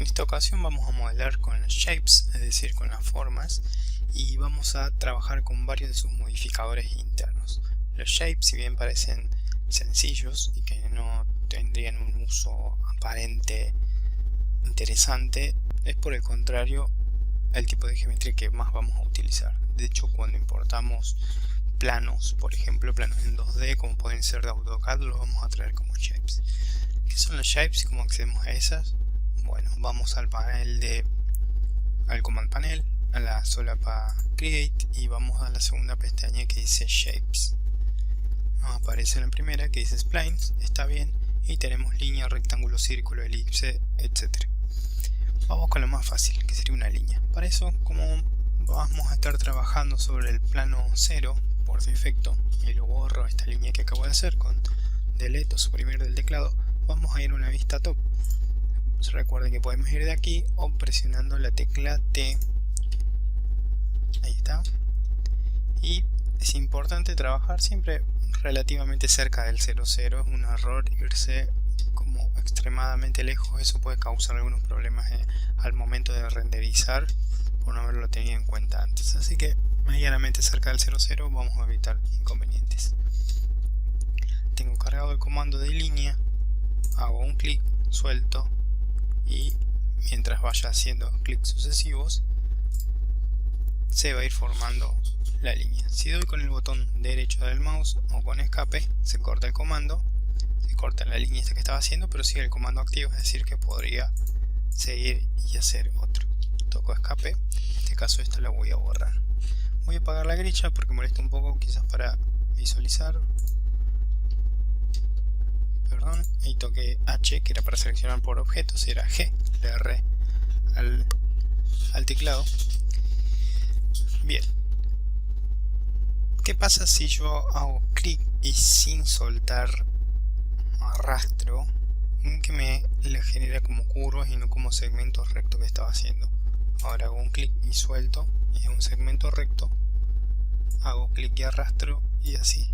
esta ocasión vamos a modelar con los shapes, es decir, con las formas, y vamos a trabajar con varios de sus modificadores internos. Los shapes, si bien parecen sencillos y que no tendrían un uso aparente interesante, es por el contrario el tipo de geometría que más vamos a utilizar. De hecho, cuando importamos planos, por ejemplo, planos en 2D como pueden ser de AutoCAD, los vamos a traer como shapes. ¿Qué son los shapes y cómo accedemos a esas? Bueno, vamos al Command Panel, a la solapa Create y vamos a la segunda pestaña que dice Shapes. Nos aparece en la primera que dice Splines, está bien, y tenemos línea, rectángulo, círculo, elipse, etc. Vamos con lo más fácil, que sería una línea. Para eso, como vamos a estar trabajando sobre el plano 0 por defecto, y lo borro esta línea que acabo de hacer con Delete o suprimir del teclado, vamos a ir a una vista top. Recuerden que podemos ir de aquí o presionando la tecla T. Ahí está. Y es importante trabajar siempre relativamente cerca del 00. Es un error irse como extremadamente lejos. Eso puede causar algunos problemas al momento de renderizar por no haberlo tenido en cuenta antes. Así que medianamente cerca del 00 vamos a evitar inconvenientes. Tengo cargado el comando de línea. Hago un clic, suelto. Y mientras vaya haciendo clics sucesivos se va a ir formando la línea. Si doy con el botón derecho del mouse o con escape, se corta el comando, se corta la línea esta que estaba haciendo, pero sigue el comando activo, es decir que podría seguir y hacer otro. Toco escape, en este caso esta la voy a borrar. Voy a apagar la grilla porque molesta un poco, quizás para visualizar. Perdón, ahí toqué H, que era para seleccionar por objetos, era G, le erré al teclado. Bien, ¿qué pasa si yo hago clic y sin soltar arrastro? Que le genera como curvas y no como segmentos rectos que estaba haciendo. Ahora hago un clic y suelto y es un segmento recto, hago clic y arrastro y así.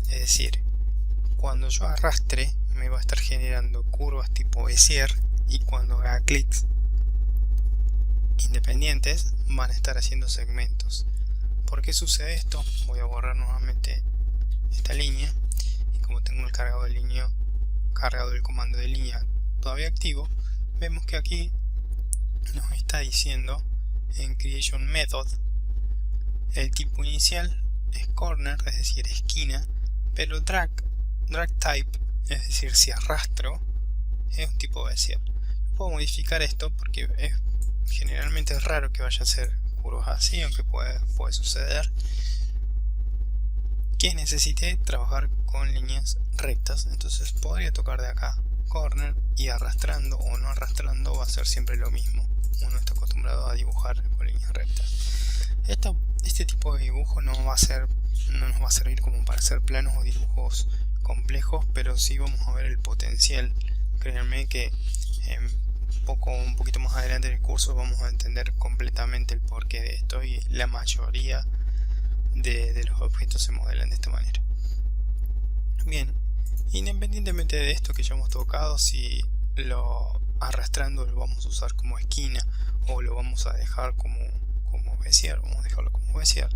Es decir, cuando yo arrastre me va a estar generando curvas tipo Bezier y cuando haga clics independientes van a estar haciendo segmentos. ¿Por qué sucede esto? Voy a borrar nuevamente esta línea y como tengo el cargado del comando de línea todavía activo, vemos que aquí nos está diciendo en Creation Method el tipo inicial es corner, es decir esquina, pero drag type, es decir si arrastro, es un tipo Bezier. Puedo modificar esto porque generalmente es raro que vaya a ser curvas así, aunque puede suceder que necesite trabajar con líneas rectas. Entonces podría tocar de acá corner y arrastrando o no arrastrando va a ser siempre lo mismo. Uno está acostumbrado a dibujar con líneas rectas. Este tipo de dibujo no nos va a servir como para hacer planos o dibujos complejos, pero sí vamos a ver el potencial. Créanme que un poquito más adelante en el curso vamos a entender completamente el porqué de esto y la mayoría de los objetos se modelan de esta manera. Bien, independientemente de esto que ya hemos tocado, si lo arrastrando lo vamos a usar como esquina o lo vamos a dejar como Bezier, vamos a dejarlo como Bezier.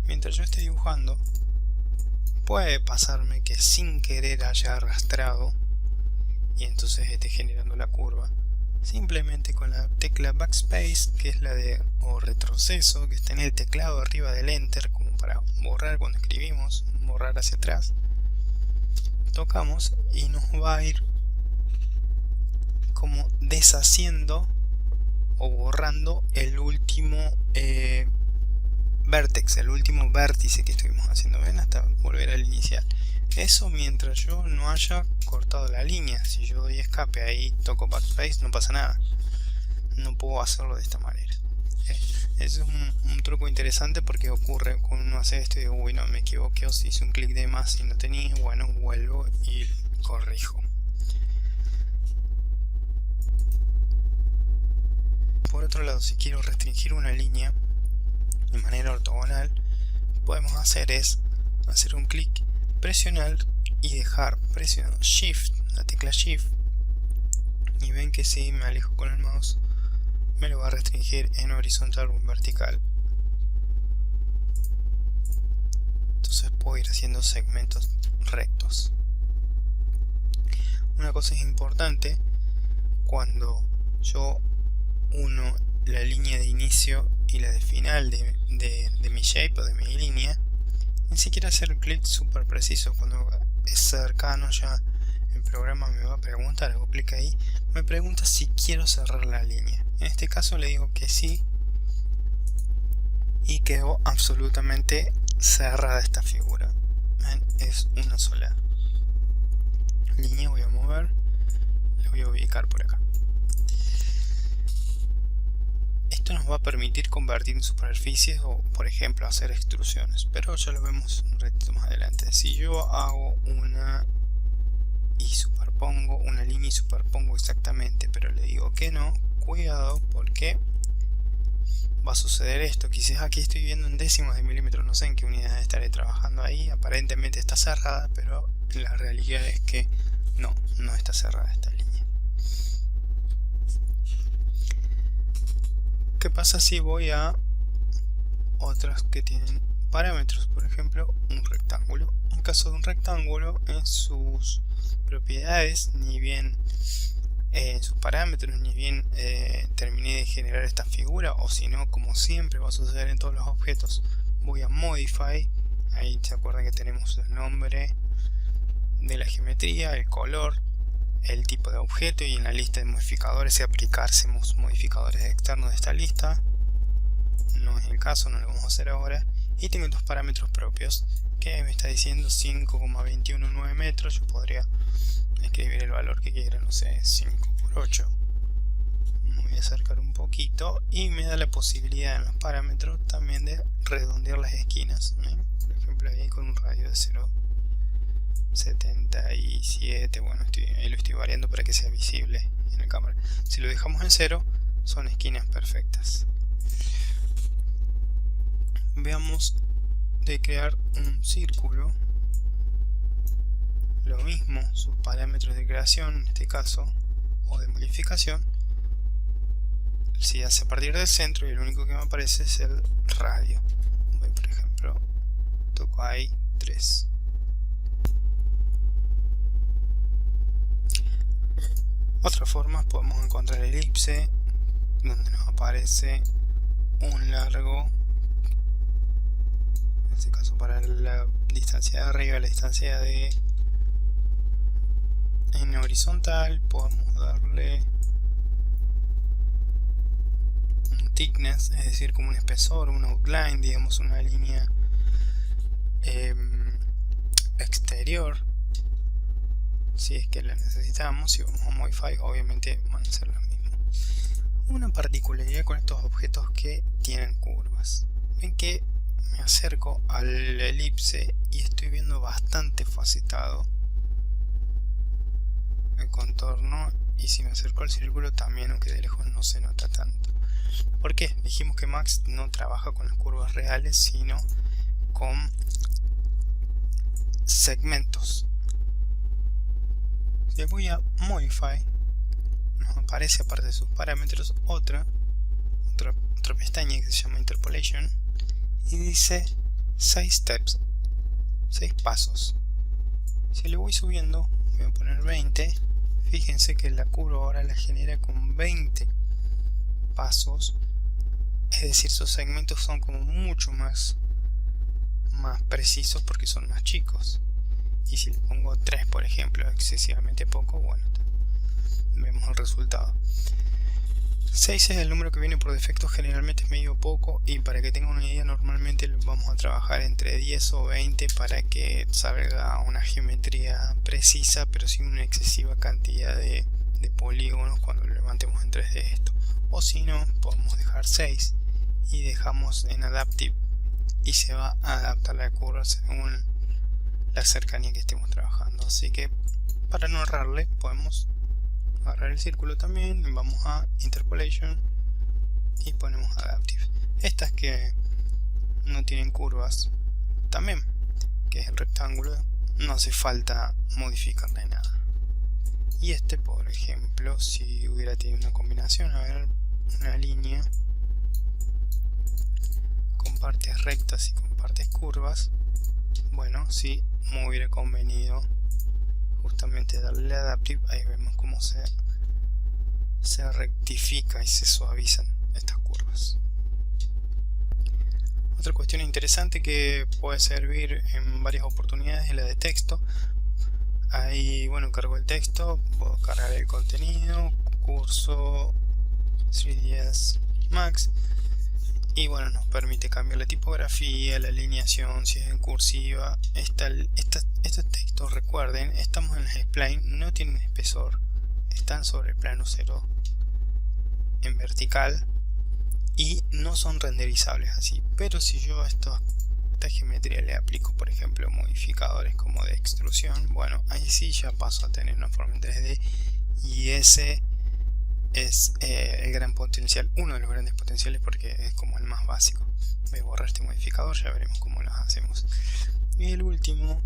Mientras yo esté dibujando, puede pasarme que sin querer haya arrastrado y entonces esté generando la curva. Simplemente con la tecla Backspace, que es la de o retroceso, que está en el teclado arriba del Enter, como para borrar cuando escribimos, borrar hacia atrás. Tocamos y nos va a ir como deshaciendo o borrando el último vertex, el último vértice que estuvimos haciendo, ven, hasta volver al inicial. Eso mientras yo no haya cortado la línea. Si yo doy escape ahí, toco backspace, no pasa nada. No puedo hacerlo de esta manera. Eso es un truco interesante porque ocurre cuando uno hace esto y digo, uy, no, me equivoqué o si hice un clic de más y no tenía. Bueno, vuelvo y corrijo. Por otro lado, si quiero restringir una línea de manera ortogonal, lo que podemos hacer es hacer un clic, presionar y dejar presionado Shift, la tecla Shift, y ven que si me alejo con el mouse me lo va a restringir en horizontal o en vertical. Entonces puedo ir haciendo segmentos rectos. Una cosa es importante: cuando yo uno la línea de inicio y la de final de mi shape o de mi línea, ni siquiera hacer un clic súper preciso. Cuando es cercano ya el programa me va a preguntar, hago clic ahí, me pregunta si quiero cerrar la línea. En este caso le digo que sí y quedó absolutamente cerrada esta figura. ¿Ven? Es una sola línea. Voy a mover, la voy a ubicar por acá. Esto nos va a permitir convertir en superficies o, por ejemplo, hacer extrusiones, pero ya lo vemos un ratito más adelante. Si yo hago una y superpongo una línea y superpongo exactamente, pero le digo que no, cuidado, porque va a suceder esto. Quizás aquí estoy viendo en décimos de milímetros, no sé en qué unidad estaré trabajando ahí. Aparentemente está cerrada, pero la realidad es que no está cerrada esta línea. ¿Qué pasa si voy a otras que tienen parámetros? Por ejemplo, un rectángulo. En caso de un rectángulo, en sus propiedades, ni bien en sus parámetros, ni bien terminé de generar esta figura, o si no, como siempre va a suceder en todos los objetos, voy a Modify. Ahí se acuerdan que tenemos el nombre de la geometría, el color, el tipo de objeto, y en la lista de modificadores, si aplicásemos modificadores externos de esta lista. No es el caso, no lo vamos a hacer ahora. Y tengo dos parámetros propios que me está diciendo 5,219 metros. Yo podría escribir el valor que quiera, no sé, 5 por 8. Me voy a acercar un poquito y me da la posibilidad en los parámetros también de redondear las esquinas, ¿eh? Por ejemplo, ahí con un radio de 0,77. Bueno, ahí lo estoy variando para que sea visible en la cámara. Si lo dejamos en 0, son esquinas perfectas. Veamos de crear un círculo. Lo mismo, sus parámetros de creación, en este caso, o de modificación, si hace a partir del centro, y el único que me aparece es el radio. Voy, por ejemplo, toco ahí 3. Otra forma, podemos encontrar elipse, donde nos aparece un largo, en este caso para la distancia de arriba, la distancia de en horizontal, podemos darle un thickness, es decir, como un espesor, un outline, digamos una línea exterior, si es que la necesitamos. Si vamos a Modify, obviamente van a ser lo mismo. Una particularidad con estos objetos que tienen curvas: ven que me acerco al elipse y estoy viendo bastante facetado el contorno, y si me acerco al círculo también, aunque de lejos no se nota tanto. ¿Por qué? Dijimos que Max no trabaja con las curvas reales, sino con segmentos. Si voy a Modify, nos aparece, aparte de sus parámetros, otra pestaña que se llama Interpolation, y dice 6 steps, 6 pasos. Si le voy subiendo, voy a poner 20. Fíjense que la curva ahora la genera con 20 pasos, es decir, sus segmentos son como mucho más precisos porque son más chicos. Y si le pongo 3, por ejemplo, excesivamente poco, bueno, vemos el resultado. 6 es el número que viene por defecto, generalmente es medio poco, y para que tengan una idea, normalmente vamos a trabajar entre 10 o 20 para que salga una geometría precisa, pero sin una excesiva cantidad de polígonos cuando lo levantemos en 3D esto. O si no, podemos dejar 6 y dejamos en Adaptive, y se va a adaptar la curva según la cercanía que estemos trabajando. Así que para no errarle, podemos agarrar el círculo también, vamos a Interpolation y ponemos Adaptive. Estas que no tienen curvas también, que es el rectángulo, no hace falta modificarle nada. Y este, por ejemplo, si hubiera tenido una combinación, a ver, una línea con partes rectas y con partes curvas, bueno, sí me hubiera convenido justamente darle adaptive. Ahí vemos cómo se rectifica y se suavizan estas curvas. Otra cuestión interesante que puede servir en varias oportunidades es la de texto. Ahí, bueno, cargo el texto, puedo cargar el contenido, curso 3ds Max, y bueno, nos permite cambiar la tipografía, la alineación, si es en cursiva. Estos textos, recuerden, estamos en las spline, no tienen espesor, están sobre el plano 0 en vertical y no son renderizables así. Pero si yo a esta geometría le aplico, por ejemplo, modificadores como de extrusión, bueno, ahí sí ya paso a tener una forma en 3D, y ese es el gran potencial, uno de los grandes potenciales, porque es como el más básico. Voy a borrar este modificador, ya veremos cómo lo hacemos. Y el último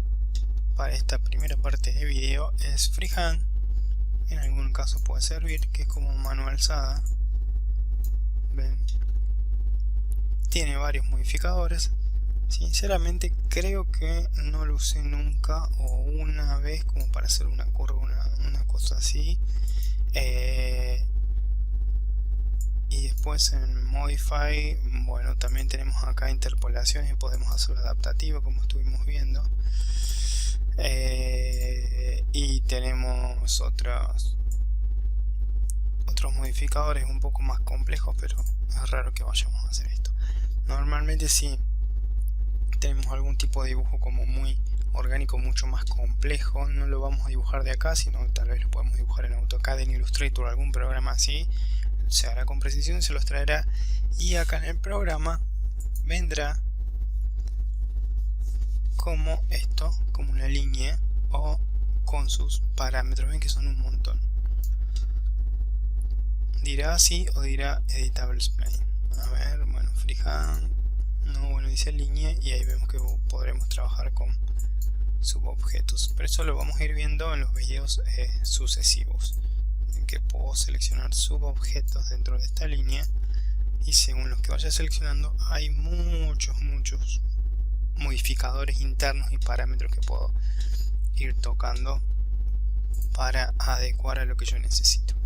para esta primera parte de video es freehand. En algún caso puede servir, que es como mano alzada. ¿Ven? Tiene varios modificadores. Sinceramente creo que no lo usé nunca, o una vez como para hacer una curva, una cosa así. Y después en Modify, bueno, también tenemos acá interpolaciones y podemos hacerlo adaptativo, como estuvimos viendo. Y tenemos otros modificadores un poco más complejos, pero es raro que vayamos a hacer esto. Normalmente sí tenemos algún tipo de dibujo como muy orgánico, mucho más complejo, no lo vamos a dibujar de acá, sino tal vez lo podemos dibujar en AutoCAD, en Illustrator o algún programa así. Se hará con precisión, se los traerá, y acá en el programa vendrá como esto, como una línea o con sus parámetros. Ven que son un montón. Dirá así o dirá Editable Spline. A ver, bueno, freehand, no, bueno, dice línea, y ahí vemos que podremos trabajar con subobjetos, pero eso lo vamos a ir viendo en los videos sucesivos, en que puedo seleccionar subobjetos dentro de esta línea, y según los que vaya seleccionando hay muchos modificadores internos y parámetros que puedo ir tocando para adecuar a lo que yo necesito.